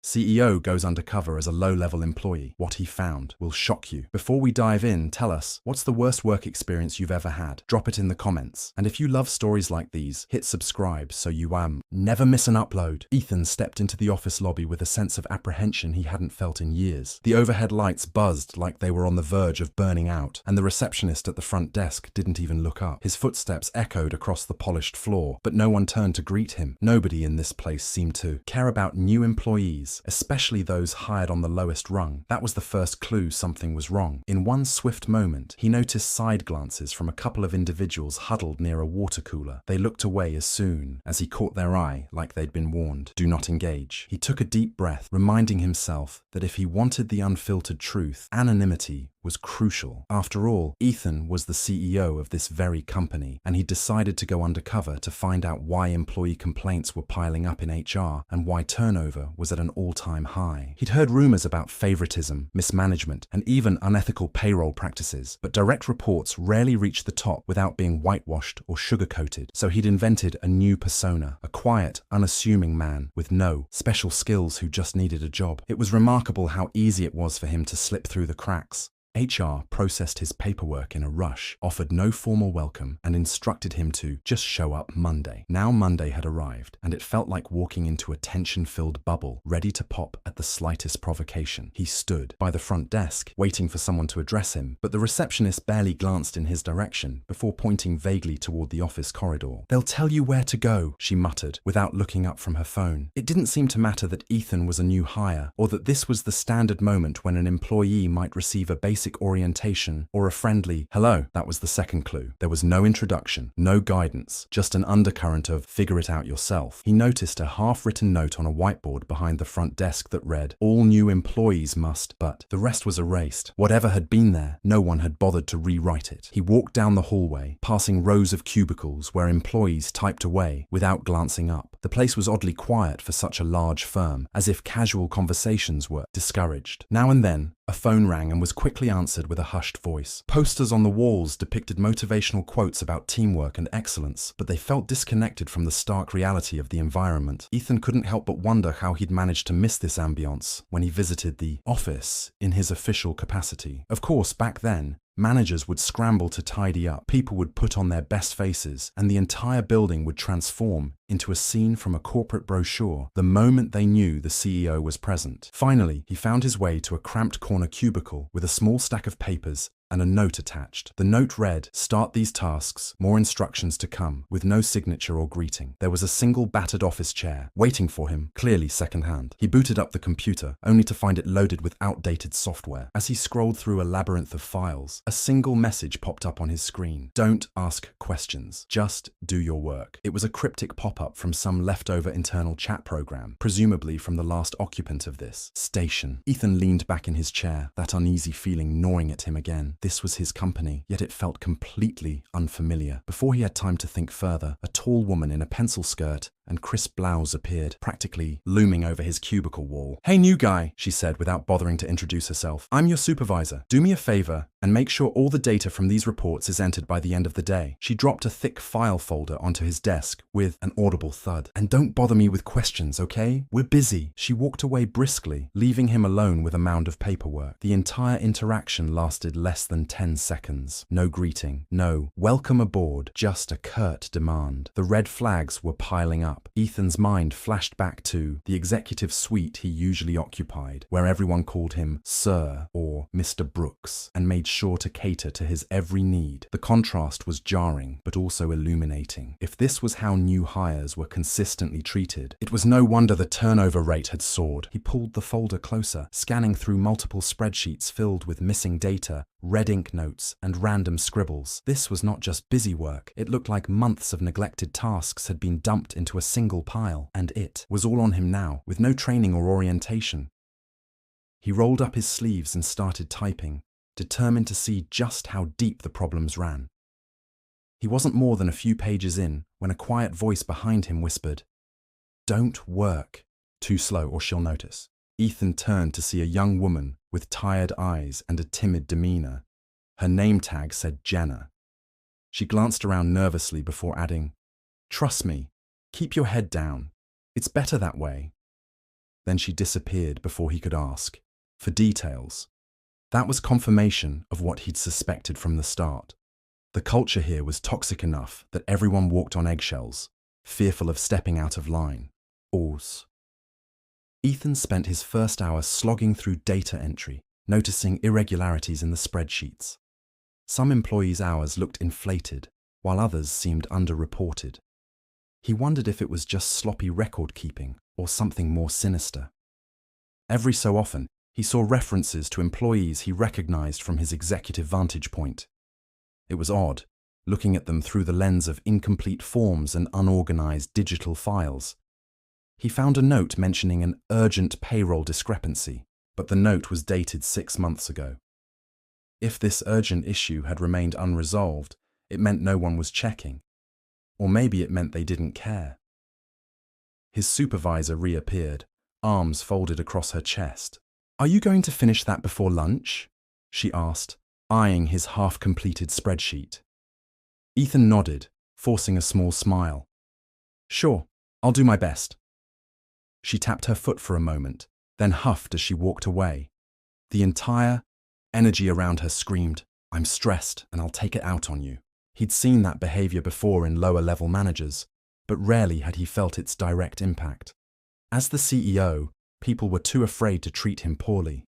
CEO goes undercover as a low-level employee. What he found will shock you. Before we dive in, tell us, what's the worst work experience you've ever had? Drop it in the comments. And if you love stories like these, hit subscribe so you never miss an upload. Ethan stepped into the office lobby with a sense of apprehension he hadn't felt in years. The overhead lights buzzed like they were on the verge of burning out, and the receptionist at the front desk didn't even look up. His footsteps echoed across the polished floor, but no one turned to greet him. Nobody in this place seemed to care about new employees, especially those hired on the lowest rung. That was the first clue something was wrong. In one swift moment, he noticed side glances from a couple of individuals huddled near a water cooler. They looked away as soon as he caught their eye, like they'd been warned. Do not engage. He took a deep breath, reminding himself that if he wanted the unfiltered truth, anonymity was crucial. After all, Ethan was the CEO of this very company, and he decided to go undercover to find out why employee complaints were piling up in HR and why turnover was at an all-time high. He'd heard rumors about favoritism, mismanagement, and even unethical payroll practices, but direct reports rarely reached the top without being whitewashed or sugar-coated. So he'd invented a new persona, a quiet, unassuming man with no special skills who just needed a job. It was remarkable how easy it was for him to slip through the cracks. HR processed his paperwork in a rush, offered no formal welcome, and instructed him to just show up Monday. Now Monday had arrived, and it felt like walking into a tension-filled bubble, ready to pop at the slightest provocation. He stood by the front desk, waiting for someone to address him, but the receptionist barely glanced in his direction before pointing vaguely toward the office corridor. "They'll tell you where to go," she muttered, without looking up from her phone. It didn't seem to matter that Ethan was a new hire, or that this was the standard moment when an employee might receive a basic orientation or a friendly hello. That was the second clue. There was no introduction, no guidance, just an undercurrent of figure it out yourself. He noticed a half-written note on a whiteboard behind the front desk that read, "All new employees must," but the rest was erased. Whatever had been there, no one had bothered to rewrite it. He walked down the hallway, passing rows of cubicles where employees typed away without glancing up. The place was oddly quiet for such a large firm, as if casual conversations were discouraged. Now and then, a phone rang and was quickly answered with a hushed voice. Posters on the walls depicted motivational quotes about teamwork and excellence, but they felt disconnected from the stark reality of the environment. Ethan couldn't help but wonder how he'd managed to miss this ambience when he visited the office in his official capacity. Of course, back then, managers would scramble to tidy up, people would put on their best faces, and the entire building would transform into a scene from a corporate brochure the moment they knew the CEO was present. Finally, he found his way to a cramped corner cubicle with a small stack of papers and a note attached. The note read, "Start these tasks, more instructions to come," with no signature or greeting. There was a single battered office chair, waiting for him, clearly secondhand. He booted up the computer, only to find it loaded with outdated software. As he scrolled through a labyrinth of files, a single message popped up on his screen. "Don't ask questions, just do your work." It was a cryptic pop-up from some leftover internal chat program, presumably from the last occupant of this station. Ethan leaned back in his chair, that uneasy feeling gnawing at him again. This was his company, yet it felt completely unfamiliar. Before he had time to think further, a tall woman in a pencil skirt and crisp blouse appeared, practically looming over his cubicle wall. "Hey, new guy," she said without bothering to introduce herself. "I'm your supervisor. Do me a favor and make sure all the data from these reports is entered by the end of the day." She dropped a thick file folder onto his desk with an audible thud. "And don't bother me with questions, okay? We're busy." She walked away briskly, leaving him alone with a mound of paperwork. The entire interaction lasted less than 10 seconds. No greeting, no welcome aboard, just a curt demand. The red flags were piling up. Ethan's mind flashed back to the executive suite he usually occupied, where everyone called him Sir or Mr. Brooks, and made sure to cater to his every need. The contrast was jarring, but also illuminating. If this was how new hires were consistently treated, it was no wonder the turnover rate had soared. He pulled the folder closer, scanning through multiple spreadsheets filled with missing data, red ink notes, and random scribbles. This was not just busy work. It looked like months of neglected tasks had been dumped into a single pile, and it was all on him now, with no training or orientation. He rolled up his sleeves and started typing, determined to see just how deep the problems ran. He wasn't more than a few pages in when a quiet voice behind him whispered, "Don't work too slow or she'll notice." Ethan turned to see a young woman with tired eyes and a timid demeanor. Her name tag said Jenna. She glanced around nervously before adding, "Trust me, keep your head down. It's better that way." Then she disappeared before he could ask for details. That was confirmation of what he'd suspected from the start. The culture here was toxic enough that everyone walked on eggshells, fearful of stepping out of line. Ethan spent his first hour slogging through data entry, noticing irregularities in the spreadsheets. Some employees' hours looked inflated, while others seemed underreported. He wondered if it was just sloppy record-keeping or something more sinister. Every so often, he saw references to employees he recognized from his executive vantage point. It was odd, looking at them through the lens of incomplete forms and unorganized digital files. He found a note mentioning an urgent payroll discrepancy, but the note was dated 6 months ago. If this urgent issue had remained unresolved, it meant no one was checking. Or maybe it meant they didn't care. His supervisor reappeared, arms folded across her chest. "Are you going to finish that before lunch?" she asked, eyeing his half-completed spreadsheet. Ethan nodded, forcing a small smile. "Sure, I'll do my best." She tapped her foot for a moment, then huffed as she walked away. The entire energy around her screamed, "I'm stressed and I'll take it out on you." He'd seen that behavior before in lower-level managers, but rarely had he felt its direct impact. As the CEO, people were too afraid to treat him poorly.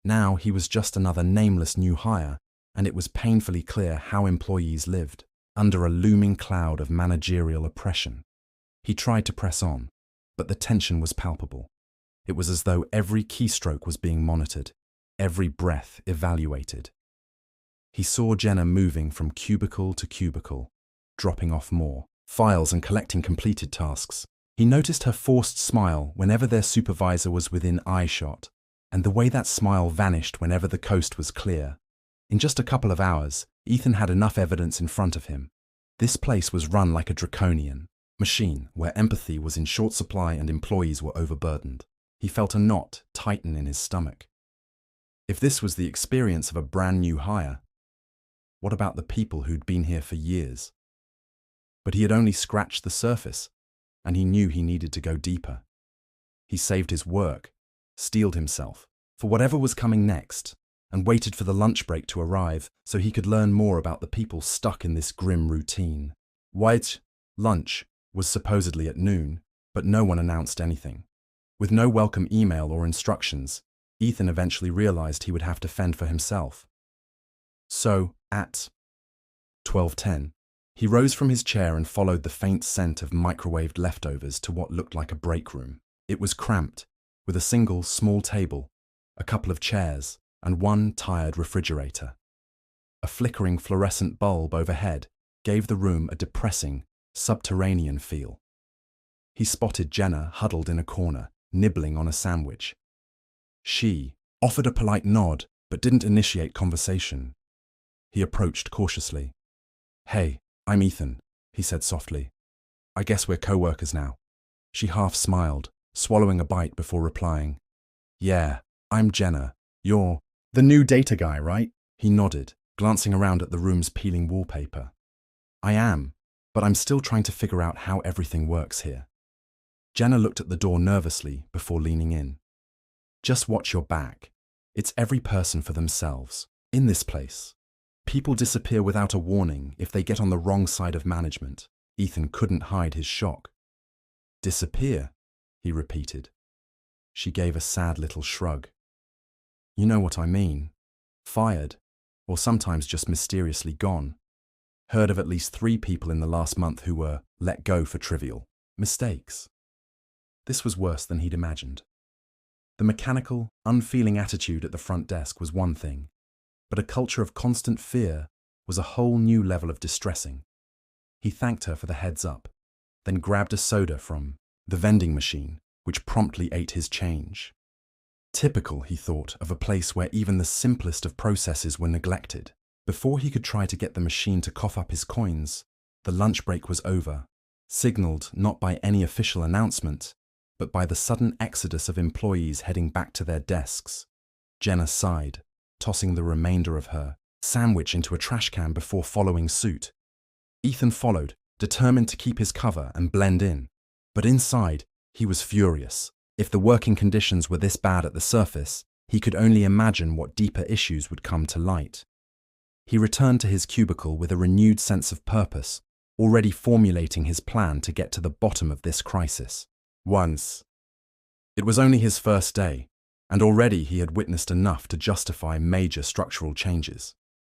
Now he was just another nameless new hire, and it was painfully clear how employees lived, under a looming cloud of managerial oppression. He tried to press on, but the tension was palpable. It was as though every keystroke was being monitored, every breath evaluated. He saw Jenna moving from cubicle to cubicle, dropping off more files and collecting completed tasks. He noticed her forced smile whenever their supervisor was within eyeshot, and the way that smile vanished whenever the coast was clear. In just a couple of hours, Ethan had enough evidence in front of him. This place was run like a draconian machine where empathy was in short supply and employees were overburdened. He felt a knot tighten in his stomach. If this was the experience of a brand new hire, what about the people who'd been here for years? But he had only scratched the surface, and he knew he needed to go deeper. He saved his work, steeled himself for whatever was coming next, and waited for the lunch break to arrive so he could learn more about the people stuck in this grim routine. White lunch was supposedly at noon, but no one announced anything. With no welcome email or instructions, Ethan eventually realized he would have to fend for himself. So, at 12:10, he rose from his chair and followed the faint scent of microwaved leftovers to what looked like a break room. It was cramped, with a single small table, a couple of chairs, and one tired refrigerator. A flickering fluorescent bulb overhead gave the room a depressing, subterranean feel. He spotted Jenna huddled in a corner, nibbling on a sandwich. She offered a polite nod, but didn't initiate conversation. He approached cautiously. "Hey, I'm Ethan," he said softly. "I guess we're co-workers now." She half smiled, swallowing a bite before replying. "Yeah, I'm Jenna. You're the new data guy, right?" He nodded, glancing around at the room's peeling wallpaper. "I am, but I'm still trying to figure out how everything works here." Jenna looked at the door nervously before leaning in. "Just watch your back. It's every person for themselves. In this place, people disappear without a warning if they get on the wrong side of management." Ethan couldn't hide his shock. "Disappear?" he repeated. She gave a sad little shrug. "You know what I mean. Fired, or sometimes just mysteriously gone. Heard of at least 3 people in the last month who were let go for trivial mistakes." This was worse than he'd imagined. The mechanical, unfeeling attitude at the front desk was one thing, but a culture of constant fear was a whole new level of distressing. He thanked her for the heads up, then grabbed a soda from the vending machine, which promptly ate his change. Typical, he thought, of a place where even the simplest of processes were neglected. Before he could try to get the machine to cough up his coins, the lunch break was over, signaled not by any official announcement, but by the sudden exodus of employees heading back to their desks. Jenna sighed, tossing the remainder of her sandwich into a trash can before following suit. Ethan followed, determined to keep his cover and blend in. But inside, he was furious. If the working conditions were this bad at the surface, he could only imagine what deeper issues would come to light. He returned to his cubicle with a renewed sense of purpose, already formulating his plan to get to the bottom of this crisis. It was only his first day, and already he had witnessed enough to justify major structural changes.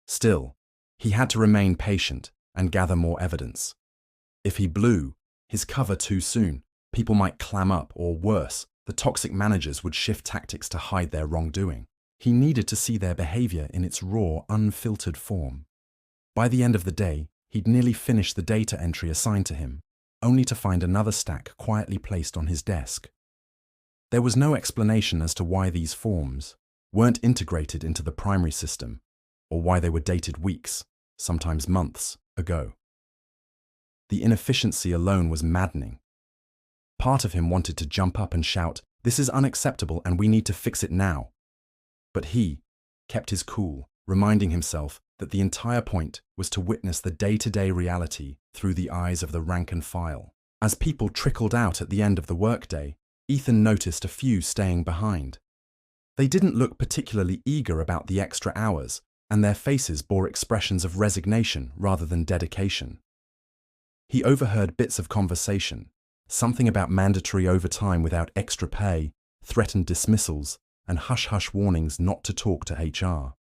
Still, he had to remain patient and gather more evidence. If he blew his cover too soon, people might clam up, or worse, the toxic managers would shift tactics to hide their wrongdoing. He needed to see their behavior in its raw, unfiltered form. By the end of the day, he'd nearly finished the data entry assigned to him, only to find another stack quietly placed on his desk. There was no explanation as to why these forms weren't integrated into the primary system, or why they were dated weeks, sometimes months, ago. The inefficiency alone was maddening. Part of him wanted to jump up and shout, "This is unacceptable and we need to fix it now." But he kept his cool, reminding himself that the entire point was to witness the day-to-day reality through the eyes of the rank and file. As people trickled out at the end of the workday, Ethan noticed a few staying behind. They didn't look particularly eager about the extra hours, and their faces bore expressions of resignation rather than dedication. He overheard bits of conversation, something about mandatory overtime without extra pay, threatened dismissals, and hush-hush warnings not to talk to HR.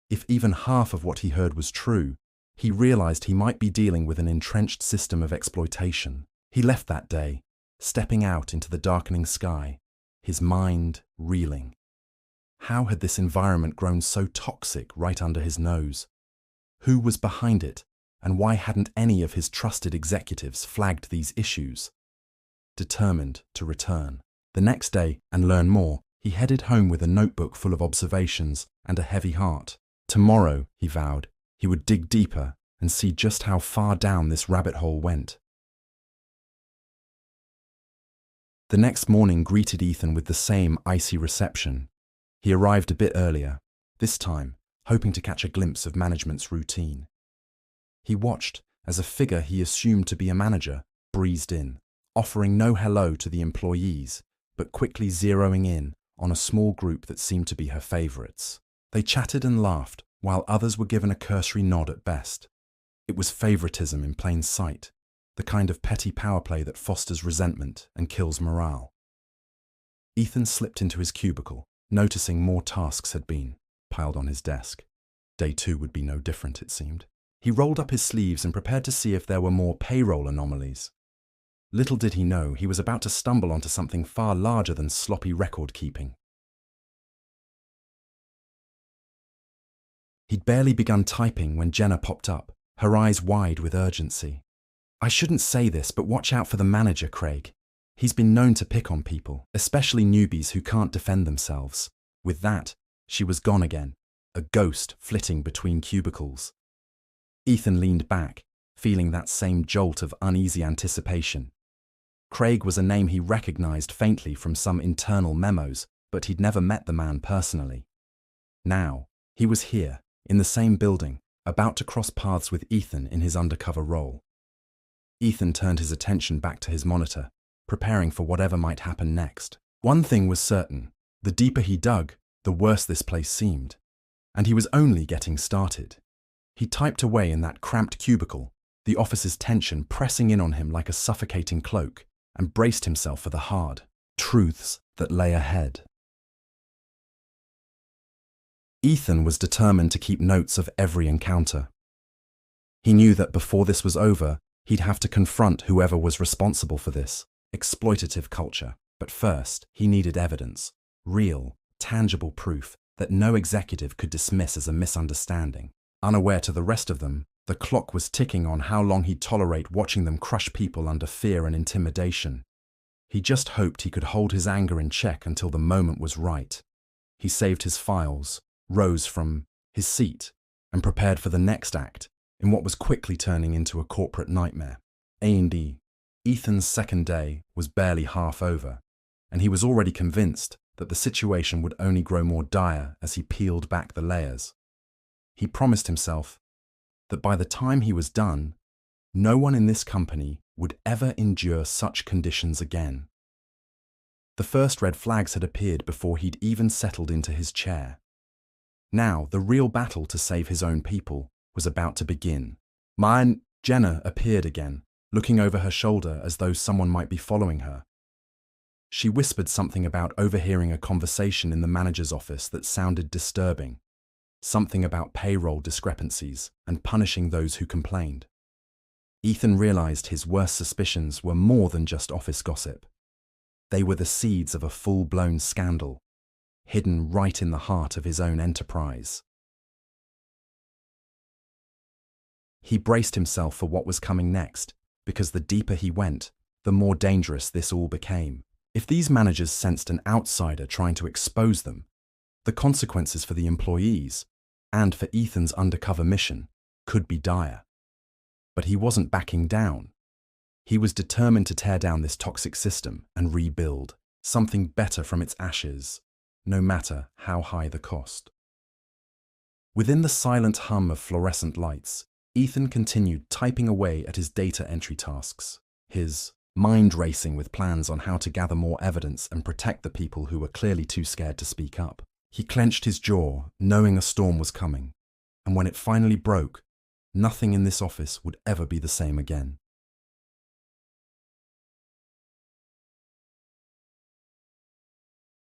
If even half of what he heard was true, he realized he might be dealing with an entrenched system of exploitation. He left that day, stepping out into the darkening sky, his mind reeling. How had this environment grown so toxic right under his nose? Who was behind it, and why hadn't any of his trusted executives flagged these issues? Determined to return the next day and learn more, he headed home with a notebook full of observations and a heavy heart. Tomorrow, he vowed, he would dig deeper and see just how far down this rabbit hole went. The next morning greeted Ethan with the same icy reception. He arrived a bit earlier, this time hoping to catch a glimpse of management's routine. He watched as a figure he assumed to be a manager breezed in, offering no hello to the employees, but quickly zeroing in on a small group that seemed to be her favorites. They chatted and laughed, while others were given a cursory nod at best. It was favoritism in plain sight, the kind of petty power play that fosters resentment and kills morale. Ethan slipped into his cubicle, noticing more tasks had been piled on his desk. Day 2 would be no different, it seemed. He rolled up his sleeves and prepared to see if there were more payroll anomalies. Little did he know he was about to stumble onto something far larger than sloppy record-keeping. He'd barely begun typing when Jenna popped up, her eyes wide with urgency. "I shouldn't say this, but watch out for the manager, Craig. He's been known to pick on people, especially newbies who can't defend themselves." With that, she was gone again, a ghost flitting between cubicles. Ethan leaned back, feeling that same jolt of uneasy anticipation. Craig was a name he recognized faintly from some internal memos, but he'd never met the man personally. Now, he was here, in the same building, about to cross paths with Ethan in his undercover role. Ethan turned his attention back to his monitor, preparing for whatever might happen next. One thing was certain: the deeper he dug, the worse this place seemed. And he was only getting started. He typed away in that cramped cubicle, the office's tension pressing in on him like a suffocating cloak, and braced himself for the hard truths that lay ahead. Ethan was determined to keep notes of every encounter. He knew that before this was over, he'd have to confront whoever was responsible for this exploitative culture. But first, he needed evidence, real, tangible proof that no executive could dismiss as a misunderstanding. Unaware to the rest of them, the clock was ticking on how long he'd tolerate watching them crush people under fear and intimidation. He just hoped he could hold his anger in check until the moment was right. He saved his files, rose from his seat, and prepared for the next act in what was quickly turning into a corporate nightmare. A&E. Ethan's second day was barely half over, and he was already convinced that the situation would only grow more dire as he peeled back the layers. He promised himself that by the time he was done, no one in this company would ever endure such conditions again. The first red flags had appeared before he'd even settled into his chair. Now, the real battle to save his own people was about to begin. Jenna appeared again, looking over her shoulder as though someone might be following her. She whispered something about overhearing a conversation in the manager's office that sounded disturbing, something about payroll discrepancies and punishing those who complained. Ethan realized his worst suspicions were more than just office gossip. They were the seeds of a full-blown scandal, hidden right in the heart of his own enterprise. He braced himself for what was coming next, because the deeper he went, the more dangerous this all became. If these managers sensed an outsider trying to expose them, the consequences for the employees, and for Ethan's undercover mission, could be dire. But he wasn't backing down. He was determined to tear down this toxic system and rebuild something better from its ashes, no matter how high the cost. Within the silent hum of fluorescent lights, Ethan continued typing away at his data entry tasks, his mind racing with plans on how to gather more evidence and protect the people who were clearly too scared to speak up. He clenched his jaw, knowing a storm was coming, and when it finally broke, nothing in this office would ever be the same again.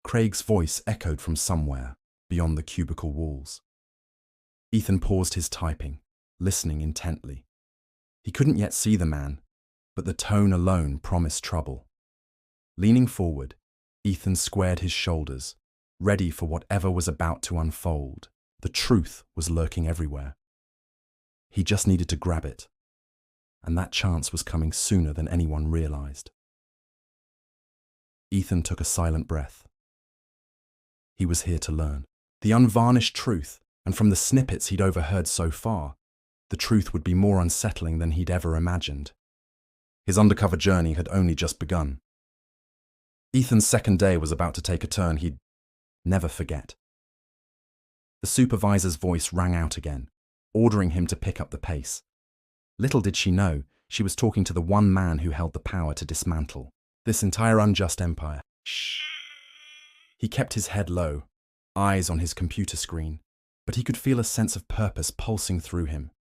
Craig's voice echoed from somewhere beyond the cubicle walls. Ethan paused his typing, listening intently. He couldn't yet see the man, but the tone alone promised trouble. Leaning forward, Ethan squared his shoulders, ready for whatever was about to unfold. The truth was lurking everywhere. He just needed to grab it, and that chance was coming sooner than anyone realized. Ethan took a silent breath. He was here to learn the unvarnished truth, and from the snippets he'd overheard so far, the truth would be more unsettling than he'd ever imagined. His undercover journey had only just begun. Ethan's second day was about to take a turn he'd never forget. The supervisor's voice rang out again, ordering him to pick up the pace. Little did she know, she was talking to the one man who held the power to dismantle this entire unjust empire. Shh. He kept his head low, eyes on his computer screen, but he could feel a sense of purpose pulsing through him.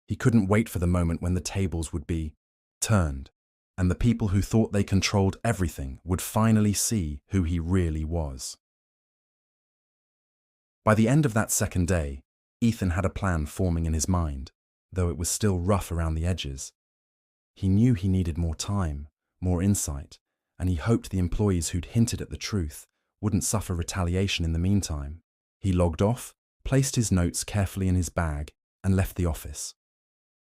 He couldn't wait for the moment when the tables would be turned, and the people who thought they controlled everything would finally see who he really was. By the end of that second day, Ethan had a plan forming in his mind, though it was still rough around the edges. He knew he needed more time, more insight, and he hoped the employees who'd hinted at the truth wouldn't suffer retaliation in the meantime. He logged off, placed his notes carefully in his bag, and left the office.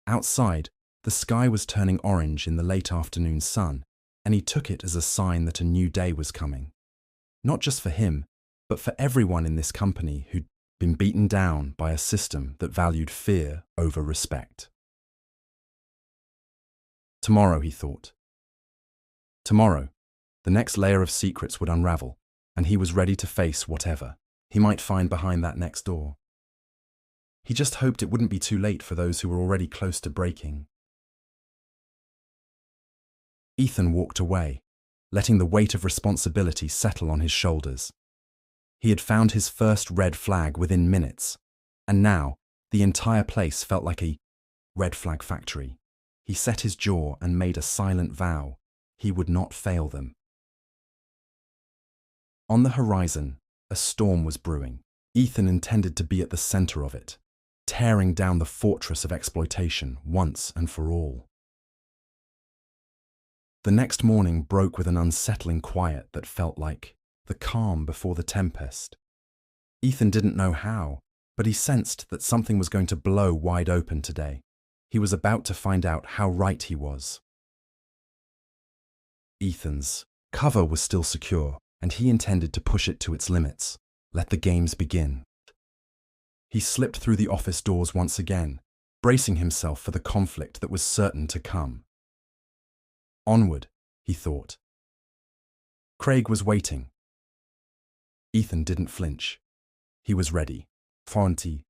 Outside, the sky was turning orange in the late afternoon sun, and he took it as a sign that a new day was coming. Not just for him, but for everyone in this company who'd been beaten down by a system that valued fear over respect. Tomorrow, he thought. Tomorrow, the next layer of secrets would unravel, and he was ready to face whatever he might find behind that next door. He just hoped it wouldn't be too late for those who were already close to breaking. Ethan walked away, letting the weight of responsibility settle on his shoulders. He had found his first red flag within minutes, and now the entire place felt like a red flag factory. He set his jaw and made a silent vow he would not fail them. On the horizon, a storm was brewing. Ethan intended to be at the center of it, tearing down the fortress of exploitation once and for all. The next morning broke with an unsettling quiet that felt like the calm before the tempest. Ethan didn't know how, but he sensed that something was going to blow wide open today. He was about to find out how right he was. Ethan's cover was still secure, and he intended to push it to its limits. Let the games begin. He slipped through the office doors once again, bracing himself for the conflict that was certain to come. Onward, he thought. Craig was waiting. Ethan didn't flinch. He was ready. 40.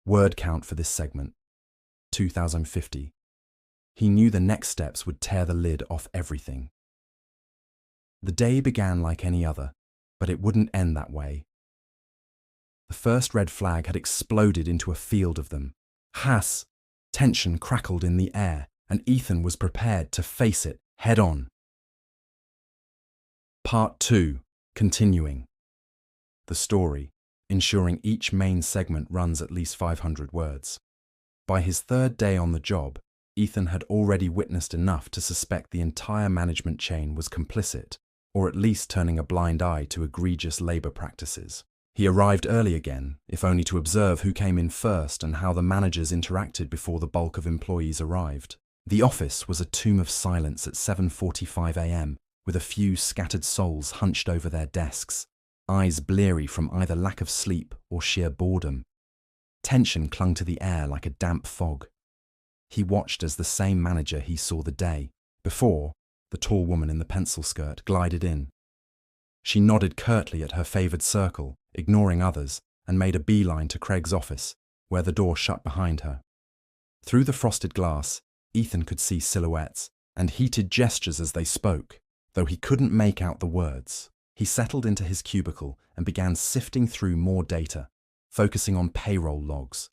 Word count for this segment. 2050. He knew the next steps would tear the lid off everything. The day began like any other, but it wouldn't end that way. The first red flag had exploded into a field of them. Haas! Tension crackled in the air, and Ethan was prepared to face it head on. Part 2. Continuing. The story, ensuring each main segment runs at least 500 words. By his third day on the job, Ethan had already witnessed enough to suspect the entire management chain was complicit, or at least turning a blind eye to egregious labor practices. He arrived early again, if only to observe who came in first and how the managers interacted before the bulk of employees arrived. The office was a tomb of silence at 7:45 a.m., with a few scattered souls hunched over their desks, eyes bleary from either lack of sleep or sheer boredom. Tension clung to the air like a damp fog. He watched as the same manager he saw the day before, the tall woman in the pencil skirt, glided in. She nodded curtly at her favoured circle, ignoring others, and made a beeline to Craig's office, where the door shut behind her. Through the frosted glass, Ethan could see silhouettes and heated gestures as they spoke, though he couldn't make out the words. He settled into his cubicle and began sifting through more data, focusing on payroll logs.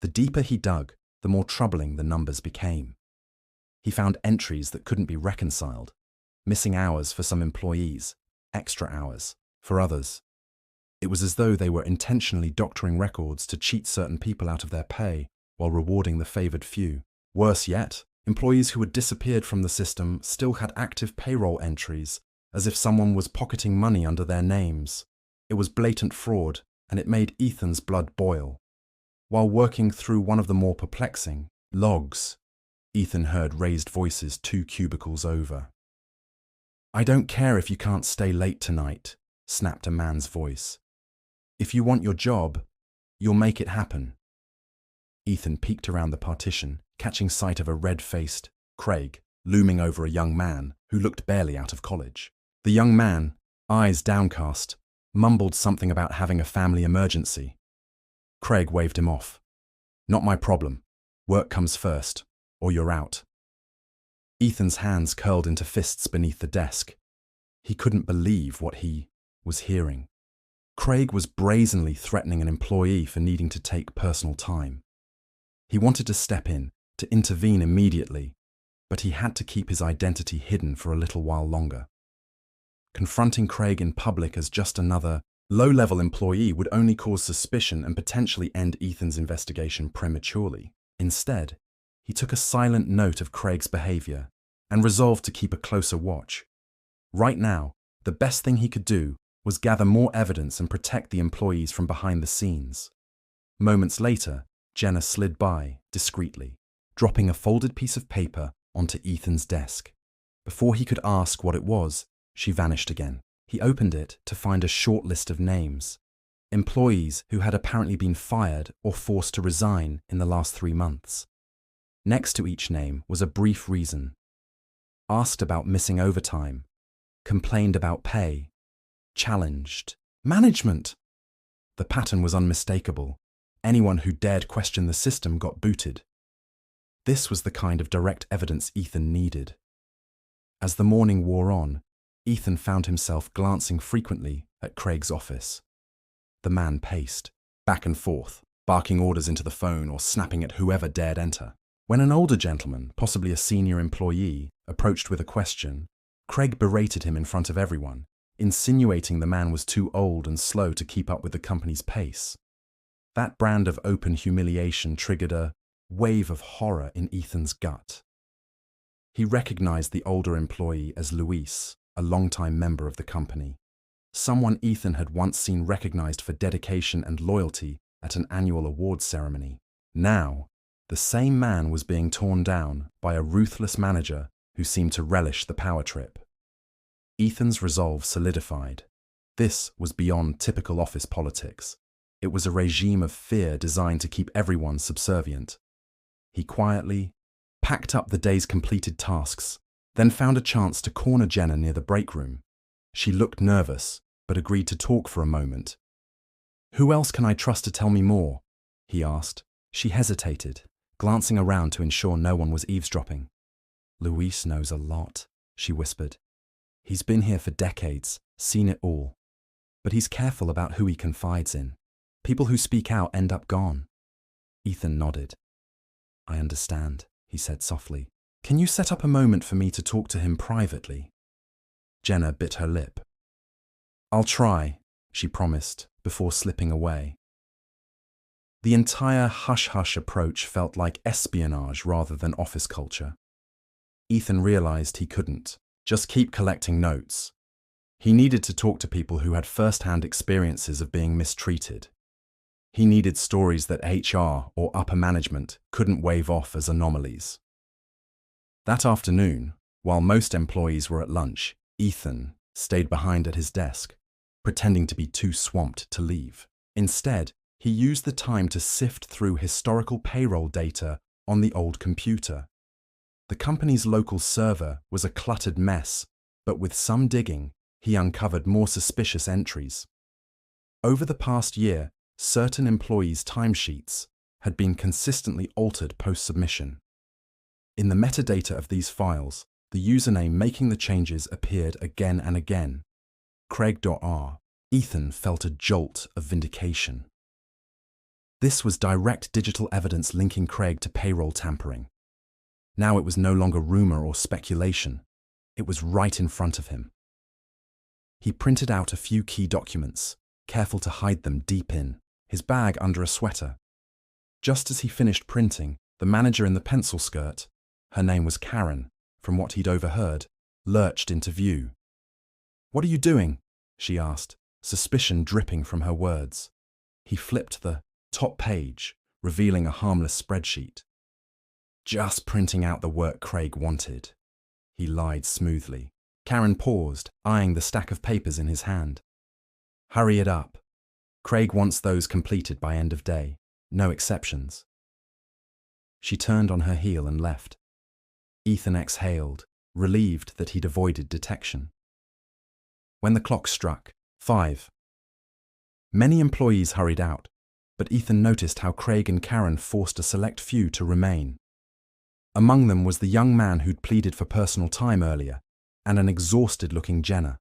The deeper he dug, the more troubling the numbers became. He found entries that couldn't be reconciled, missing hours for some employees, extra hours for others. It was as though they were intentionally doctoring records to cheat certain people out of their pay while rewarding the favoured few. Worse yet, employees who had disappeared from the system still had active payroll entries, as if someone was pocketing money under their names. It was blatant fraud, and it made Ethan's blood boil. While working through one of the more perplexing logs, Ethan heard raised voices 2 cubicles over. "I don't care if you can't stay late tonight," snapped a man's voice. "If you want your job, you'll make it happen." Ethan peeked around the partition, catching sight of a red-faced Craig looming over a young man who looked barely out of college. The young man, eyes downcast, mumbled something about having a family emergency. Craig waved him off. "Not my problem. Work comes first, or you're out." Ethan's hands curled into fists beneath the desk. He couldn't believe what he was hearing. Craig was brazenly threatening an employee for needing to take personal time. He wanted to step in, to intervene immediately, but he had to keep his identity hidden for a little while longer. Confronting Craig in public as just another low-level employee would only cause suspicion and potentially end Ethan's investigation prematurely. Instead, he took a silent note of Craig's behavior and resolved to keep a closer watch. Right now, the best thing he could do was gather more evidence and protect the employees from behind the scenes. Moments later, Jenna slid by, discreetly, dropping a folded piece of paper onto Ethan's desk. Before he could ask what it was, she vanished again. He opened it to find a short list of names. Employees who had apparently been fired or forced to resign in the last 3 months. Next to each name was a brief reason. Asked about missing overtime. Complained about pay. Challenged. Management! The pattern was unmistakable. Anyone who dared question the system got booted. This was the kind of direct evidence Ethan needed. As the morning wore on, Ethan found himself glancing frequently at Craig's office. The man paced, back and forth, barking orders into the phone or snapping at whoever dared enter. When an older gentleman, possibly a senior employee, approached with a question, Craig berated him in front of everyone, insinuating the man was too old and slow to keep up with the company's pace. That brand of open humiliation triggered a wave of horror in Ethan's gut. He recognized the older employee as Luis, a longtime member of the company. Someone Ethan had once seen recognized for dedication and loyalty at an annual awards ceremony. Now, the same man was being torn down by a ruthless manager who seemed to relish the power trip. Ethan's resolve solidified. This was beyond typical office politics. It was a regime of fear designed to keep everyone subservient. He quietly packed up the day's completed tasks, then found a chance to corner Jenna near the break room. She looked nervous, but agreed to talk for a moment. "Who else can I trust to tell me more?" he asked. She hesitated, glancing around to ensure no one was eavesdropping. "Luis knows a lot," she whispered. He's been here for decades, seen it all. But he's careful about who he confides in. People who speak out end up gone. Ethan nodded. I understand, he said softly. Can you set up a moment for me to talk to him privately? Jenna bit her lip. I'll try, she promised, before slipping away. The entire hush-hush approach felt like espionage rather than office culture. Ethan realized he couldn't just keep collecting notes. He needed to talk to people who had first-hand experiences of being mistreated. He needed stories that HR or upper management couldn't wave off as anomalies. That afternoon, while most employees were at lunch, Ethan stayed behind at his desk, pretending to be too swamped to leave. Instead, he used the time to sift through historical payroll data on the old computer. The company's local server was a cluttered mess, but with some digging, he uncovered more suspicious entries. Over the past year, certain employees' timesheets had been consistently altered post-submission. In the metadata of these files, the username making the changes appeared again and again. Craig.R. Ethan felt a jolt of vindication. This was direct digital evidence linking Craig to payroll tampering. Now it was no longer rumor or speculation. It was right in front of him. He printed out a few key documents, careful to hide them deep in his bag under a sweater. Just as he finished printing, the manager in the pencil skirt, her name was Karen, from what he'd overheard, lurched into view. What are you doing? She asked, suspicion dripping from her words. He flipped the top page, revealing a harmless spreadsheet. Just printing out the work Craig wanted. He lied smoothly. Karen paused, eyeing the stack of papers in his hand. Hurry it up. Craig wants those completed by end of day. No exceptions. She turned on her heel and left. Ethan exhaled, relieved that he'd avoided detection. When the clock struck 5, many employees hurried out, but Ethan noticed how Craig and Karen forced a select few to remain. Among them was the young man who'd pleaded for personal time earlier, and an exhausted-looking Jenna.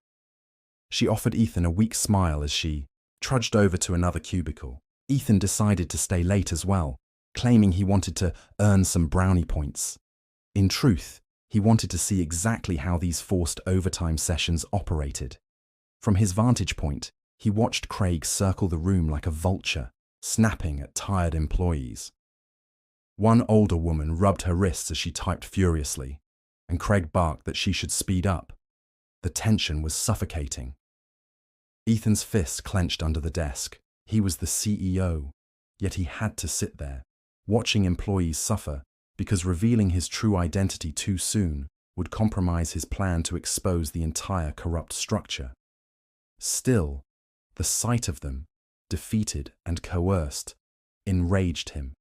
She offered Ethan a weak smile as she trudged over to another cubicle. Ethan decided to stay late as well, claiming he wanted to earn some brownie points. In truth, he wanted to see exactly how these forced overtime sessions operated. From his vantage point, he watched Craig circle the room like a vulture, snapping at tired employees. One older woman rubbed her wrists as she typed furiously, and Craig barked that she should speed up. The tension was suffocating. Ethan's fists clenched under the desk. He was the CEO, yet he had to sit there, watching employees suffer, because revealing his true identity too soon would compromise his plan to expose the entire corrupt structure. Still, the sight of them, defeated and coerced, enraged him.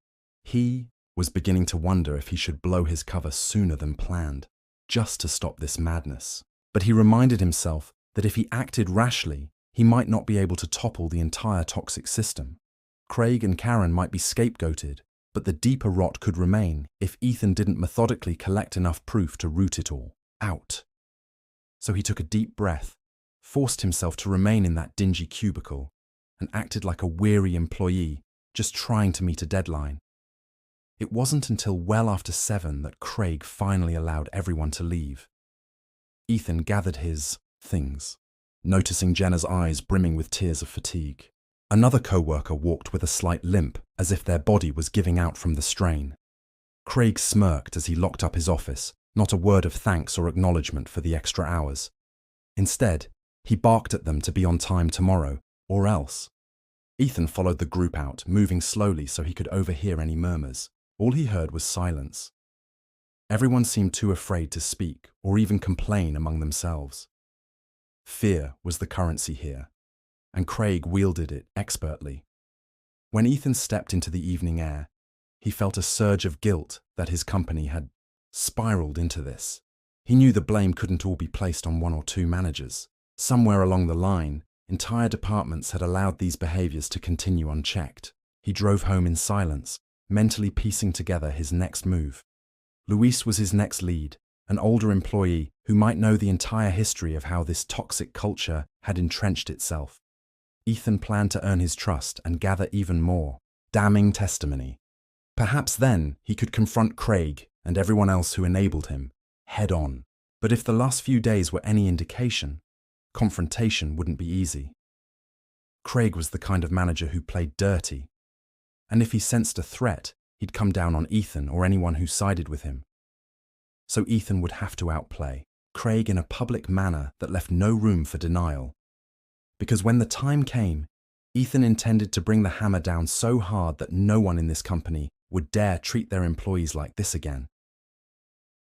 He was beginning to wonder if he should blow his cover sooner than planned, just to stop this madness. But he reminded himself that if he acted rashly, he might not be able to topple the entire toxic system. Craig and Karen might be scapegoated, but the deeper rot could remain if Ethan didn't methodically collect enough proof to root it all out. So he took a deep breath, forced himself to remain in that dingy cubicle, and acted like a weary employee, just trying to meet a deadline. It wasn't until well after 7 that Craig finally allowed everyone to leave. Ethan gathered his things, noticing Jenna's eyes brimming with tears of fatigue. Another co-worker walked with a slight limp, as if their body was giving out from the strain. Craig smirked as he locked up his office, not a word of thanks or acknowledgement for the extra hours. Instead, he barked at them to be on time tomorrow, or else. Ethan followed the group out, moving slowly so he could overhear any murmurs. All he heard was silence. Everyone seemed too afraid to speak or even complain among themselves. Fear was the currency here, and Craig wielded it expertly. When Ethan stepped into the evening air, he felt a surge of guilt that his company had spiraled into this. He knew the blame couldn't all be placed on 1 or 2 managers. Somewhere along the line, entire departments had allowed these behaviors to continue unchecked. He drove home in silence, mentally piecing together his next move. Luis was his next lead, an older employee who might know the entire history of how this toxic culture had entrenched itself. Ethan planned to earn his trust and gather even more damning testimony. Perhaps then he could confront Craig and everyone else who enabled him head on. But if the last few days were any indication, confrontation wouldn't be easy. Craig was the kind of manager who played dirty, and if he sensed a threat, he'd come down on Ethan or anyone who sided with him. So Ethan would have to outplay Craig in a public manner that left no room for denial. Because when the time came, Ethan intended to bring the hammer down so hard that no one in this company would dare treat their employees like this again.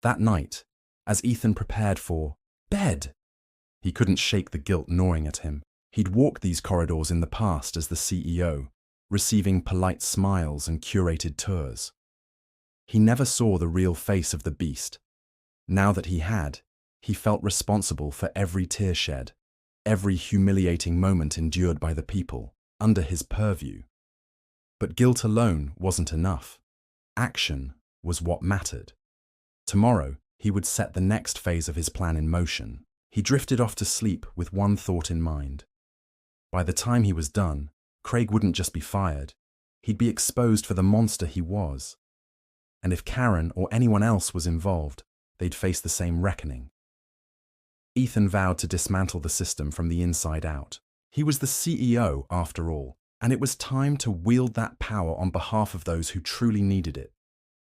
That night, as Ethan prepared for bed, he couldn't shake the guilt gnawing at him. He'd walked these corridors in the past as the CEO, receiving polite smiles and curated tours. He never saw the real face of the beast. Now that he had, he felt responsible for every tear shed, every humiliating moment endured by the people under his purview. But guilt alone wasn't enough. Action was what mattered. Tomorrow, he would set the next phase of his plan in motion. He drifted off to sleep with one thought in mind. By the time he was done, Craig wouldn't just be fired. He'd be exposed for the monster he was. And if Karen or anyone else was involved, they'd face the same reckoning. Ethan vowed to dismantle the system from the inside out. He was the CEO, after all, and it was time to wield that power on behalf of those who truly needed it.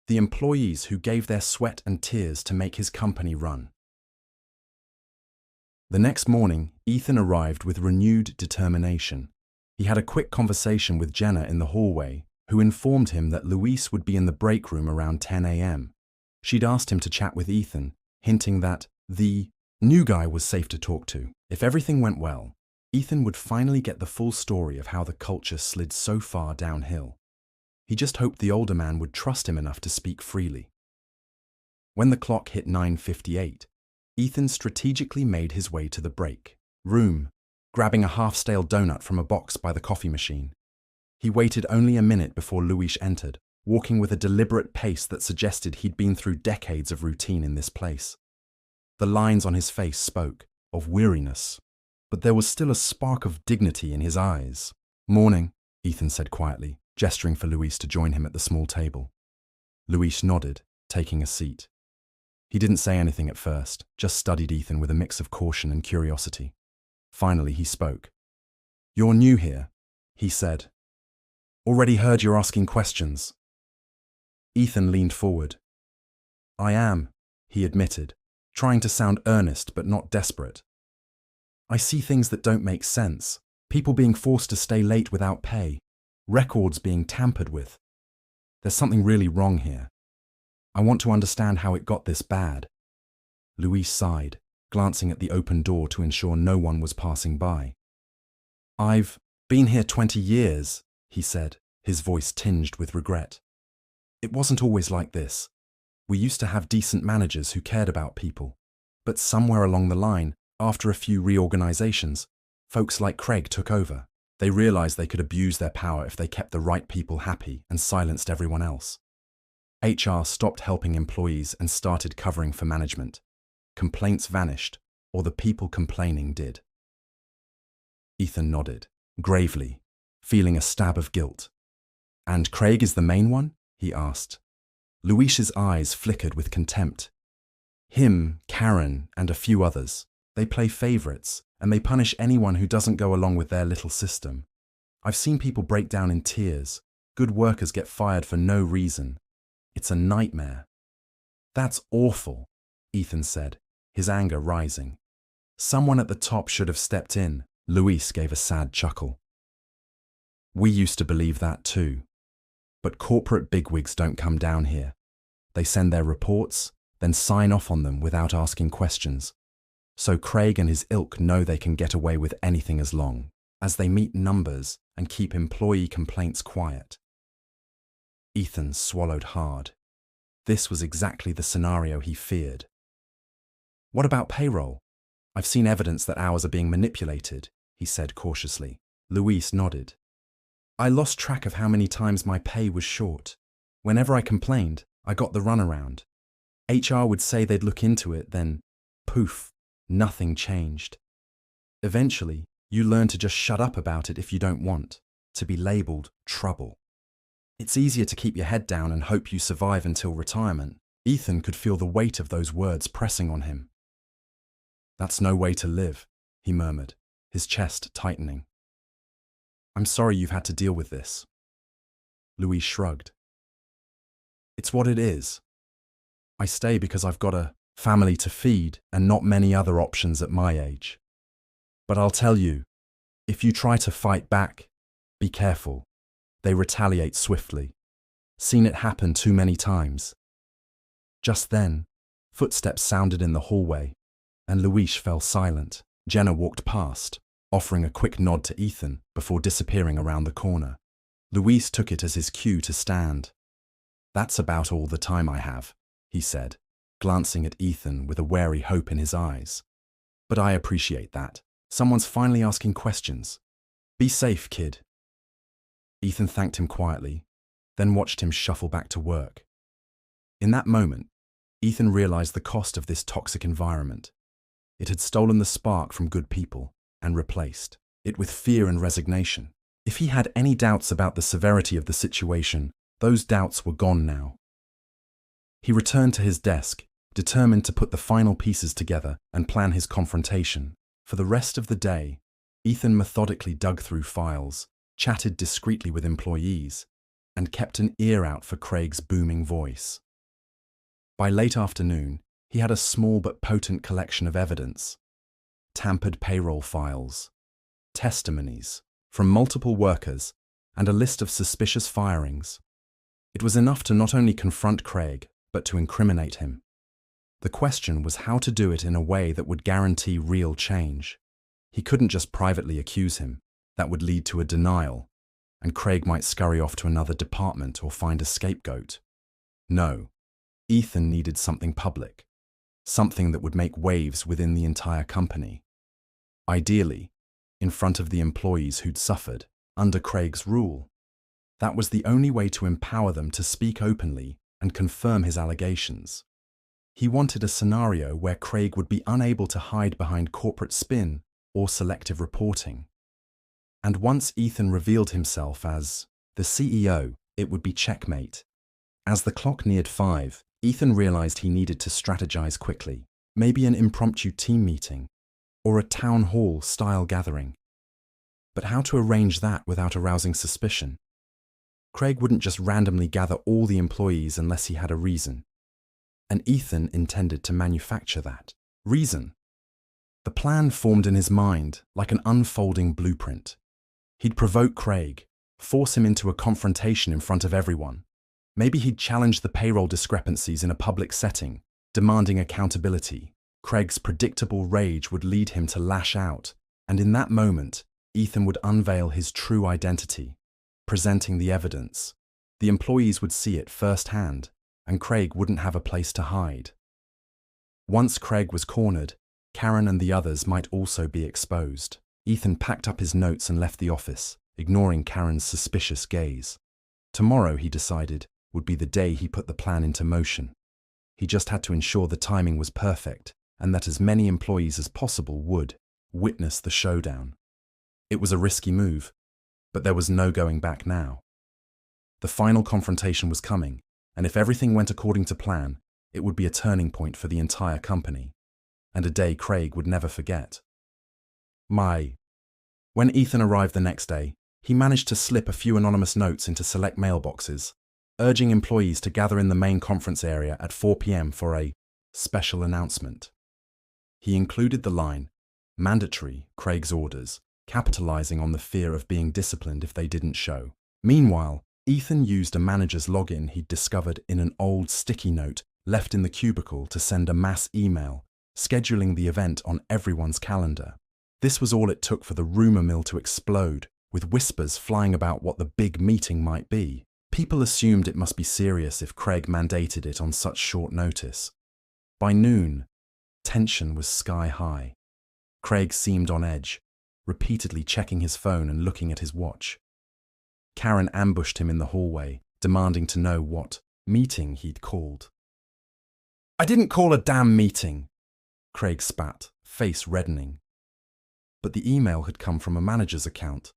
The employees who gave their sweat and tears to make his company run. The next morning, Ethan arrived with renewed determination. He had a quick conversation with Jenna in the hallway, who informed him that Luis would be in the break room around 10 a.m. She'd asked him to chat with Ethan, hinting that the new guy was safe to talk to. If everything went well, Ethan would finally get the full story of how the culture slid so far downhill. He just hoped the older man would trust him enough to speak freely. When the clock hit 9:58, Ethan strategically made his way to the break room, grabbing a half-stale donut from a box by the coffee machine. He waited only a minute before Luis entered, walking with a deliberate pace that suggested he'd been through decades of routine in this place. The lines on his face spoke of weariness, but there was still a spark of dignity in his eyes. "Morning," Ethan said quietly, gesturing for Luis to join him at the small table. Luis nodded, taking a seat. He didn't say anything at first, just studied Ethan with a mix of caution and curiosity. Finally, he spoke. "You're new here," he said. "Already heard you're asking questions." Ethan leaned forward. "I am," he admitted, trying to sound earnest but not desperate. "I see things that don't make sense. People being forced to stay late without pay. Records being tampered with. There's something really wrong here. I want to understand how it got this bad." Luis sighed, glancing at the open door to ensure no one was passing by. "I've been here 20 years, he said, his voice tinged with regret. "It wasn't always like this. We used to have decent managers who cared about people. But somewhere along the line, after a few reorganizations, folks like Craig took over. They realized they could abuse their power if they kept the right people happy and silenced everyone else. HR stopped helping employees and started covering for management. Complaints vanished, or the people complaining did." Ethan nodded, gravely, feeling a stab of guilt. "And Craig is the main one?" he asked. Luis's eyes flickered with contempt. "Him, Karen, and a few others. They play favorites, and they punish anyone who doesn't go along with their little system. I've seen people break down in tears. Good workers get fired for no reason. It's a nightmare." "That's awful," Ethan said, his anger rising. "Someone at the top should have stepped in." Luis gave a sad chuckle. "We used to believe that too. But corporate bigwigs don't come down here. They send their reports, then sign off on them without asking questions. So Craig and his ilk know they can get away with anything as long as they meet numbers and keep employee complaints quiet." Ethan swallowed hard. This was exactly the scenario he feared. "What about payroll? I've seen evidence that hours are being manipulated," he said cautiously. Luis nodded. "I lost track of how many times my pay was short. Whenever I complained, I got the runaround. HR would say they'd look into it, then poof, nothing changed. Eventually, you learn to just shut up about it if you don't want to be labeled trouble. It's easier to keep your head down and hope you survive until retirement. Ethan could feel the weight of those words pressing on him. That's no way to live, he murmured, his chest tightening. I'm sorry you've had to deal with this. Louise shrugged. It's what it is. I stay because I've got a family to feed and not many other options at my age. But I'll tell you, if you try to fight back, be careful. They retaliate swiftly. Seen it happen too many times. Just then, footsteps sounded in the hallway, and Louise fell silent. Jenna walked past, offering a quick nod to Ethan before disappearing around the corner. Louise took it as his cue to stand. That's about all the time I have, he said, glancing at Ethan with a wary hope in his eyes. But I appreciate that. Someone's finally asking questions. Be safe, kid. Ethan thanked him quietly, then watched him shuffle back to work. In that moment, Ethan realized the cost of this toxic environment. It had stolen the spark from good people and replaced it with fear and resignation. If he had any doubts about the severity of the situation, those doubts were gone now. He returned to his desk, determined to put the final pieces together and plan his confrontation. For the rest of the day, Ethan methodically dug through files, chatted discreetly with employees, and kept an ear out for Craig's booming voice. By late afternoon, he had a small but potent collection of evidence: tampered payroll files, testimonies from multiple workers, and a list of suspicious firings. It was enough to not only confront Craig, but to incriminate him. The question was how to do it in a way that would guarantee real change. He couldn't just privately accuse him. That would lead to a denial, and Craig might scurry off to another department or find a scapegoat. No, Ethan needed something public, something that would make waves within the entire company. Ideally, in front of the employees who'd suffered under Craig's rule. That was the only way to empower them to speak openly and confirm his allegations. He wanted a scenario where Craig would be unable to hide behind corporate spin or selective reporting. And once Ethan revealed himself as the CEO, it would be checkmate. As the clock neared 5, Ethan realized he needed to strategize quickly, maybe an impromptu team meeting or a town hall-style gathering. But how to arrange that without arousing suspicion? Craig wouldn't just randomly gather all the employees unless he had a reason. And Ethan intended to manufacture that reason. The plan formed in his mind like an unfolding blueprint. He'd provoke Craig, force him into a confrontation in front of everyone. Maybe he'd challenge the payroll discrepancies in a public setting, demanding accountability. Craig's predictable rage would lead him to lash out, and in that moment, Ethan would unveil his true identity, presenting the evidence. The employees would see it firsthand, and Craig wouldn't have a place to hide. Once Craig was cornered, Karen and the others might also be exposed. Ethan packed up his notes and left the office, ignoring Karen's suspicious gaze. Tomorrow, he decided, would be the day he put the plan into motion. He just had to ensure the timing was perfect and that as many employees as possible would witness the showdown. It was a risky move, but there was no going back now. The final confrontation was coming, and if everything went according to plan, it would be a turning point for the entire company, and a day Craig would never forget. When Ethan arrived the next day, he managed to slip a few anonymous notes into select mailboxes, urging employees to gather in the main conference area at 4 p.m. for a special announcement. He included the line, mandatory, Craig's orders, capitalizing on the fear of being disciplined if they didn't show. Meanwhile, Ethan used a manager's login he'd discovered in an old sticky note left in the cubicle to send a mass email, scheduling the event on everyone's calendar. This was all it took for the rumor mill to explode, with whispers flying about what the big meeting might be. People assumed it must be serious if Craig mandated it on such short notice. By noon, tension was sky high. Craig seemed on edge, repeatedly checking his phone and looking at his watch. Karen ambushed him in the hallway, demanding to know what meeting he'd called. I didn't call a damn meeting, Craig spat, face reddening. But the email had come from a manager's account,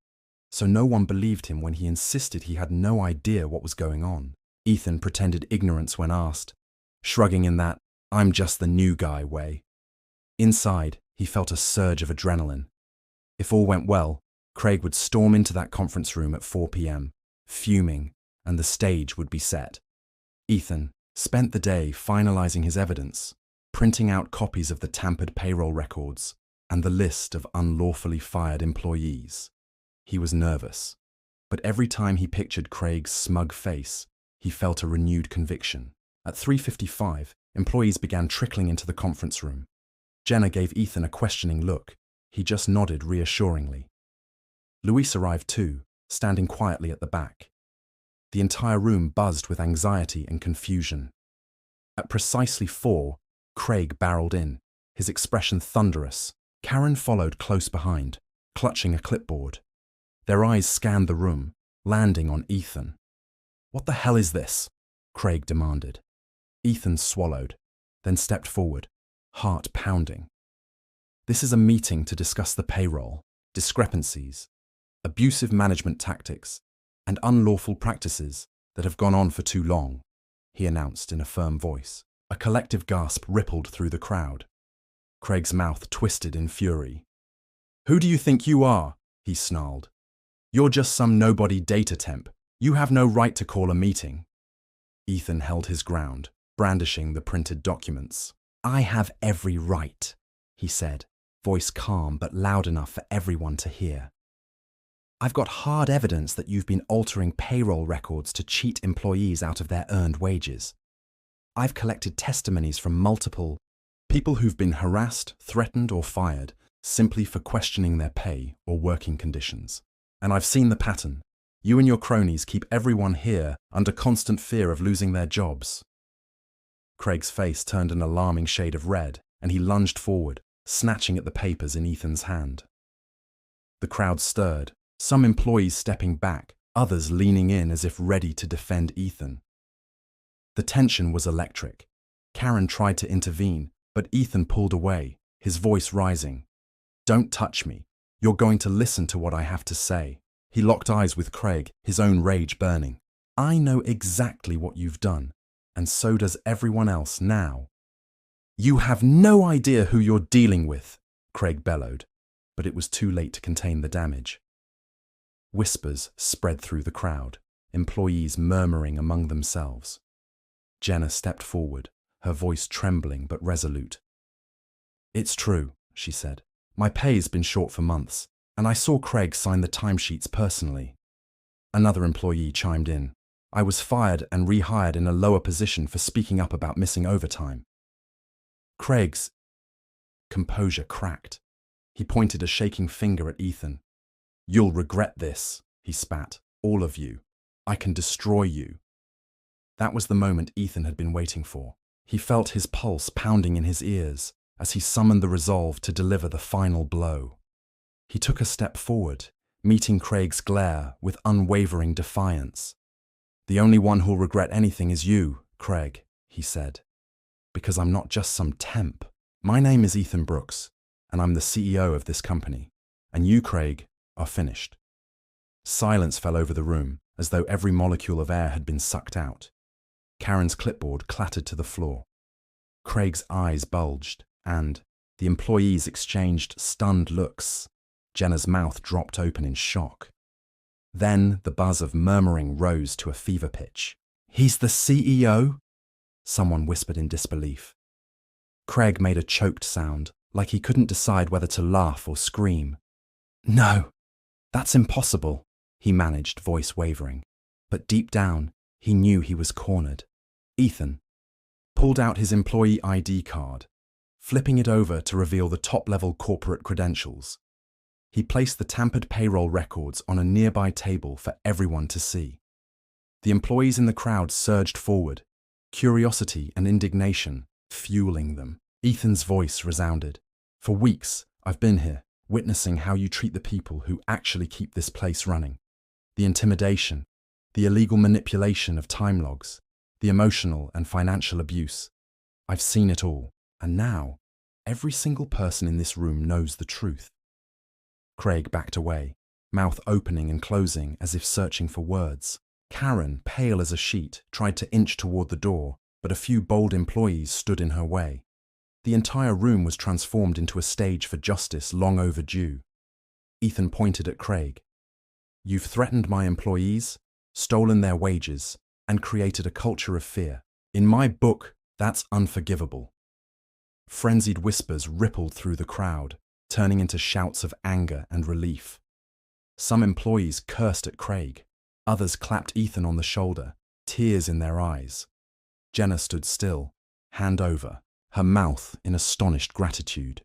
so no one believed him when he insisted he had no idea what was going on. Ethan pretended ignorance when asked, shrugging in that "I'm just the new guy" way. Inside, he felt a surge of adrenaline. If all went well, Craig would storm into that conference room at 4 p.m., fuming, and the stage would be set. Ethan spent the day finalizing his evidence, printing out copies of the tampered payroll records and the list of unlawfully fired employees. He was nervous, but every time he pictured Craig's smug face, he felt a renewed conviction. At 3:55, employees began trickling into the conference room. Jenna gave Ethan a questioning look. He just nodded reassuringly. Luis arrived too, standing quietly at the back. The entire room buzzed with anxiety and confusion. At precisely 4, Craig barreled in, his expression thunderous. Karen followed close behind, clutching a clipboard. Their eyes scanned the room, landing on Ethan. "What the hell is this?" Craig demanded. Ethan swallowed, then stepped forward, heart pounding. "This is a meeting to discuss the payroll, discrepancies, abusive management tactics, and unlawful practices that have gone on for too long," he announced in a firm voice. A collective gasp rippled through the crowd. Craig's mouth twisted in fury. "Who do you think you are?" he snarled. "You're just some nobody data temp. You have no right to call a meeting." Ethan held his ground, brandishing the printed documents. "I have every right," he said, voice calm but loud enough for everyone to hear. "I've got hard evidence that you've been altering payroll records to cheat employees out of their earned wages. I've collected testimonies from multiple people who've been harassed, threatened, or fired simply for questioning their pay or working conditions. And I've seen the pattern. You and your cronies keep everyone here under constant fear of losing their jobs." Craig's face turned an alarming shade of red, and he lunged forward, snatching at the papers in Ethan's hand. The crowd stirred, some employees stepping back, others leaning in as if ready to defend Ethan. The tension was electric. Karen tried to intervene, but Ethan pulled away, his voice rising. "Don't touch me. You're going to listen to what I have to say." He locked eyes with Craig, his own rage burning. "I know exactly what you've done, and so does everyone else now." "You have no idea who you're dealing with," Craig bellowed, but it was too late to contain the damage. Whispers spread through the crowd, employees murmuring among themselves. Jenna stepped forward, her voice trembling but resolute. "It's true," she said. "My pay's been short for months, and I saw Craig sign the timesheets personally." Another employee chimed in. "I was fired and rehired in a lower position for speaking up about missing overtime." Craig's composure cracked. He pointed a shaking finger at Ethan. "You'll regret this," he spat. "All of you. I can destroy you." That was the moment Ethan had been waiting for. He felt his pulse pounding in his ears as he summoned the resolve to deliver the final blow. He took a step forward, meeting Craig's glare with unwavering defiance. "The only one who'll regret anything is you, Craig," he said. "Because I'm not just some temp. My name is Ethan Brooks, and I'm the CEO of this company. And you, Craig, are finished." Silence fell over the room, as though every molecule of air had been sucked out. Karen's clipboard clattered to the floor. Craig's eyes bulged, and the employees exchanged stunned looks. Jenna's mouth dropped open in shock. Then the buzz of murmuring rose to a fever pitch. "He's the CEO?" someone whispered in disbelief. Craig made a choked sound, like he couldn't decide whether to laugh or scream. "No, that's impossible," he managed, voice wavering. But deep down, he knew he was cornered. Ethan pulled out his employee ID card, flipping it over to reveal the top-level corporate credentials. He placed the tampered payroll records on a nearby table for everyone to see. The employees in the crowd surged forward, curiosity and indignation fueling them. Ethan's voice resounded. "For weeks, I've been here, witnessing how you treat the people who actually keep this place running. The intimidation, the illegal manipulation of time logs, the emotional and financial abuse. I've seen it all, and now every single person in this room knows the truth. Craig backed away, mouth opening and closing as if searching for words. Karen, pale as a sheet, tried to inch toward the door, but a few bold employees stood in her way. The entire room was transformed into a stage for justice long overdue. Ethan pointed at Craig. You've threatened my employees, stolen their wages, and created a culture of fear. In my book, that's unforgivable. Frenzied whispers rippled through the crowd, turning into shouts of anger and relief. Some employees cursed at Craig. Others clapped Ethan on the shoulder, tears in their eyes. Jenna stood still, hand over, her mouth in astonished gratitude.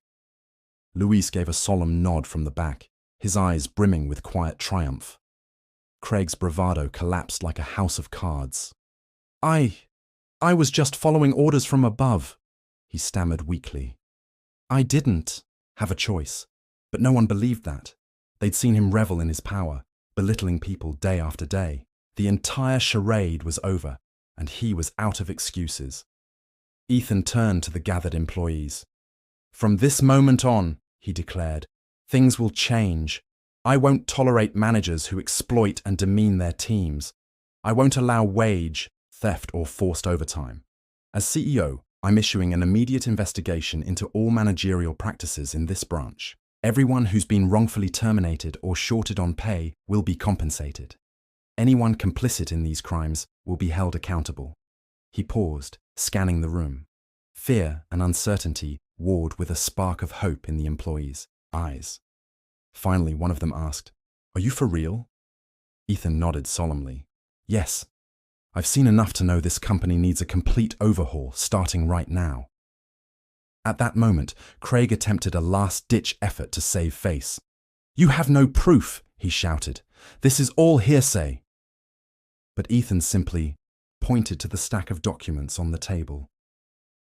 Luis gave a solemn nod from the back, his eyes brimming with quiet triumph. Craig's bravado collapsed like a house of cards. I was just following orders from above, he stammered weakly. I didn't have a choice, but no one believed that. They'd seen him revel in his power, belittling people day after day. The entire charade was over, and he was out of excuses. Ethan turned to the gathered employees. From this moment on, he declared, things will change. I won't tolerate managers who exploit and demean their teams. I won't allow wage, theft, or forced overtime. As CEO, I'm issuing an immediate investigation into all managerial practices in this branch. Everyone who's been wrongfully terminated or shorted on pay will be compensated. Anyone complicit in these crimes will be held accountable. He paused, scanning the room. Fear and uncertainty warred with a spark of hope in the employees' eyes. Finally, one of them asked, "Are you for real?" Ethan nodded solemnly. "Yes. I've seen enough to know this company needs a complete overhaul starting right now." At that moment, Craig attempted a last-ditch effort to save face. "You have no proof," he shouted. "This is all hearsay." But Ethan simply pointed to the stack of documents on the table.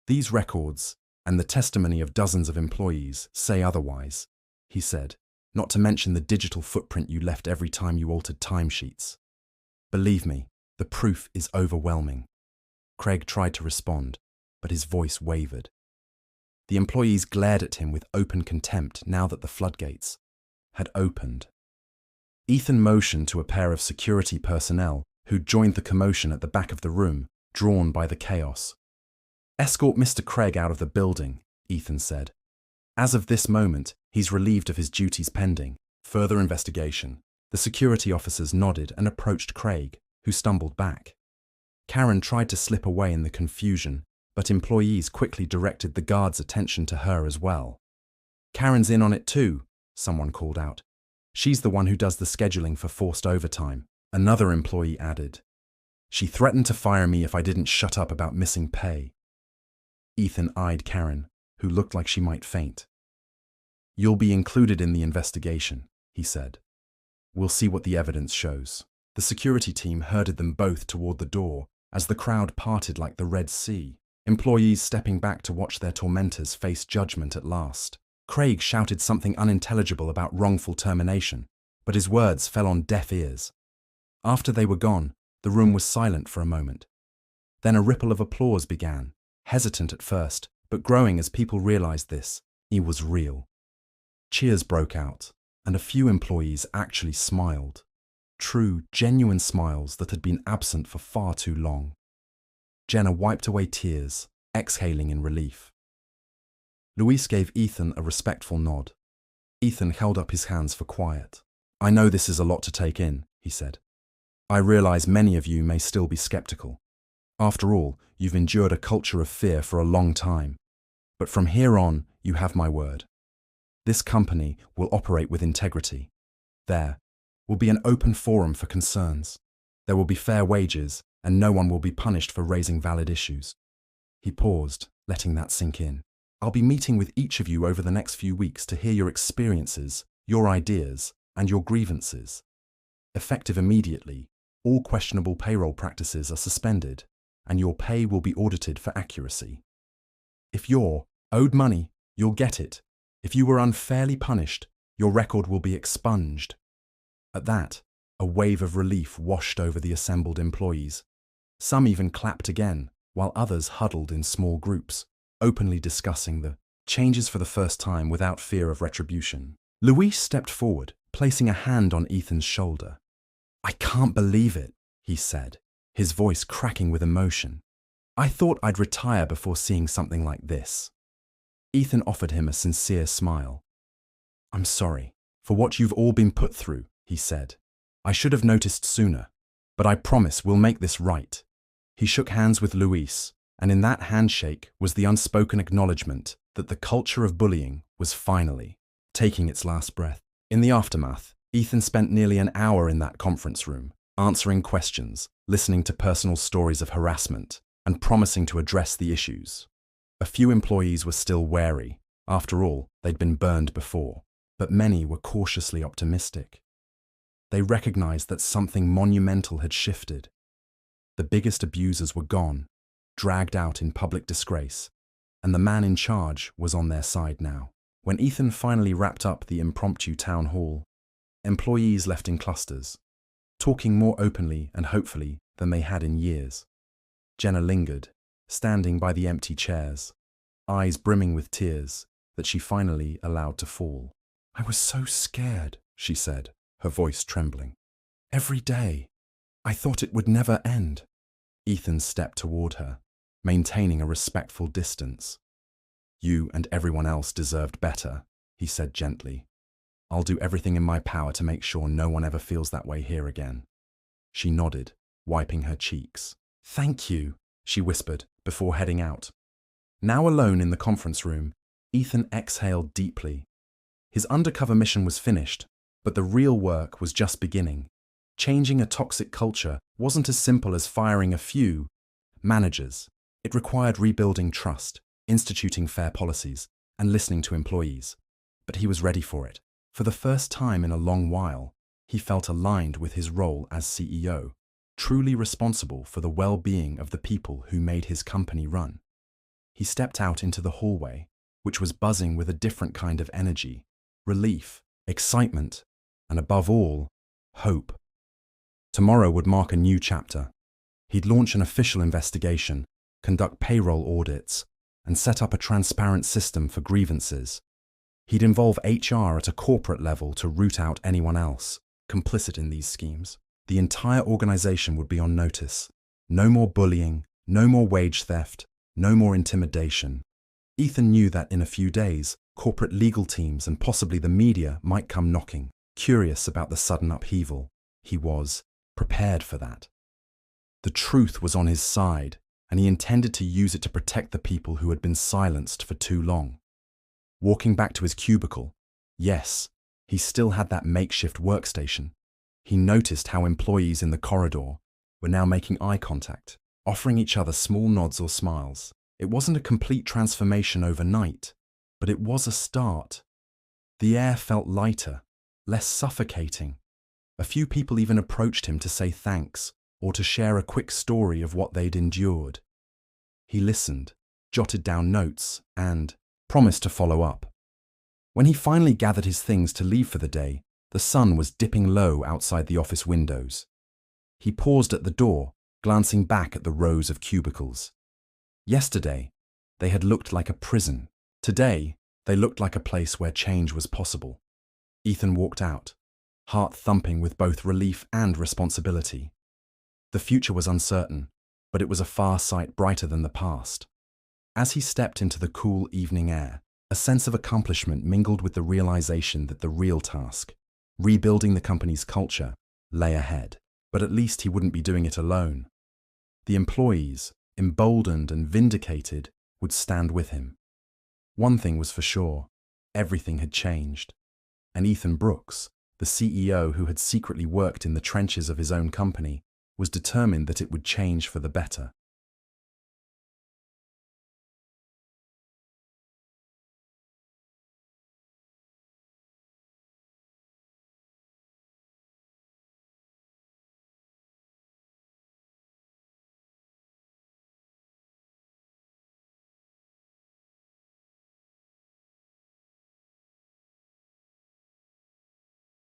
"These records, and the testimony of dozens of employees, say otherwise," he said, "not to mention the digital footprint you left every time you altered timesheets. Believe me, the proof is overwhelming." Craig tried to respond, but his voice wavered. The employees glared at him with open contempt now that the floodgates had opened. Ethan motioned to a pair of security personnel who joined the commotion at the back of the room, drawn by the chaos. "Escort Mr. Craig out of the building," Ethan said. "As of this moment, he's relieved of his duties pending further investigation." The security officers nodded and approached Craig, who stumbled back. Karen tried to slip away in the confusion, but employees quickly directed the guards' attention to her as well. "Karen's in on it too," someone called out. "She's the one who does the scheduling for forced overtime," another employee added. "She threatened to fire me if I didn't shut up about missing pay." Ethan eyed Karen, who looked like she might faint. "You'll be included in the investigation," he said. "We'll see what the evidence shows." The security team herded them both toward the door as the crowd parted like the Red Sea, employees stepping back to watch their tormentors face judgment at last. Craig shouted something unintelligible about wrongful termination, but his words fell on deaf ears. After they were gone, the room was silent for a moment. Then a ripple of applause began, hesitant at first, but growing as people realized this, he was real. Cheers broke out, and a few employees actually smiled. True, genuine smiles that had been absent for far too long. Jenna wiped away tears, exhaling in relief. Luis gave Ethan a respectful nod. Ethan held up his hands for quiet. "I know this is a lot to take in," he said. "I realize many of you may still be skeptical. After all, you've endured a culture of fear for a long time. But from here on, you have my word. This company will operate with integrity. There will be an open forum for concerns. There will be fair wages, and no one will be punished for raising valid issues." He paused, letting that sink in. "I'll be meeting with each of you over the next few weeks to hear your experiences, your ideas, and your grievances. Effective immediately, all questionable payroll practices are suspended, and your pay will be audited for accuracy. If you're owed money, you'll get it. If you were unfairly punished, your record will be expunged." At that, a wave of relief washed over the assembled employees. Some even clapped again, while others huddled in small groups, openly discussing the changes for the first time without fear of retribution. Luis stepped forward, placing a hand on Ethan's shoulder. "I can't believe it," he said, his voice cracking with emotion. "I thought I'd retire before seeing something like this." Ethan offered him a sincere smile. "I'm sorry for what you've all been put through," he said. "I should have noticed sooner, but I promise we'll make this right." He shook hands with Luis, and in that handshake was the unspoken acknowledgement that the culture of bullying was finally taking its last breath. In the aftermath, Ethan spent nearly an hour in that conference room, answering questions, listening to personal stories of harassment, and promising to address the issues. A few employees were still wary. After all, they'd been burned before, but many were cautiously optimistic. They recognized that something monumental had shifted. The biggest abusers were gone, dragged out in public disgrace, and the man in charge was on their side now. When Ethan finally wrapped up the impromptu town hall, employees left in clusters, talking more openly and hopefully than they had in years. Jenna lingered, standing by the empty chairs, eyes brimming with tears that she finally allowed to fall. "I was so scared," she said, her voice trembling. "Every day, I thought it would never end." Ethan stepped toward her, maintaining a respectful distance. "You and everyone else deserved better," he said gently. "I'll do everything in my power to make sure no one ever feels that way here again." She nodded, wiping her cheeks. "Thank you," she whispered before heading out. Now alone in the conference room, Ethan exhaled deeply. His undercover mission was finished, but the real work was just beginning. Changing a toxic culture wasn't as simple as firing a few managers. It required rebuilding trust, instituting fair policies, and listening to employees. But he was ready for it. For the first time in a long while, he felt aligned with his role as CEO, truly responsible for the well-being of the people who made his company run. He stepped out into the hallway, which was buzzing with a different kind of energy, relief, excitement, and above all, hope. Tomorrow would mark a new chapter. He'd launch an official investigation, conduct payroll audits, and set up a transparent system for grievances. He'd involve HR at a corporate level to root out anyone else complicit in these schemes. The entire organization would be on notice. No more bullying, no more wage theft, no more intimidation. Ethan knew that in a few days, corporate legal teams and possibly the media might come knocking, curious about the sudden upheaval. He was prepared for that. The truth was on his side, and he intended to use it to protect the people who had been silenced for too long. Walking back to his cubicle, yes, he still had that makeshift workstation. He noticed how employees in the corridor were now making eye contact, offering each other small nods or smiles. It wasn't a complete transformation overnight, but it was a start. The air felt lighter, less suffocating. A few people even approached him to say thanks or to share a quick story of what they'd endured. He listened, jotted down notes, and promised to follow up. When he finally gathered his things to leave for the day, the sun was dipping low outside the office windows. He paused at the door, glancing back at the rows of cubicles. Yesterday, they had looked like a prison. Today, they looked like a place where change was possible. Ethan walked out, heart thumping with both relief and responsibility. The future was uncertain, but it was a far sight brighter than the past. As he stepped into the cool evening air, a sense of accomplishment mingled with the realization that the real task, rebuilding the company's culture, lay ahead. But at least he wouldn't be doing it alone. The employees, emboldened and vindicated, would stand with him. One thing was for sure, everything had changed. And Ethan Brooks, the CEO who had secretly worked in the trenches of his own company, was determined that it would change for the better.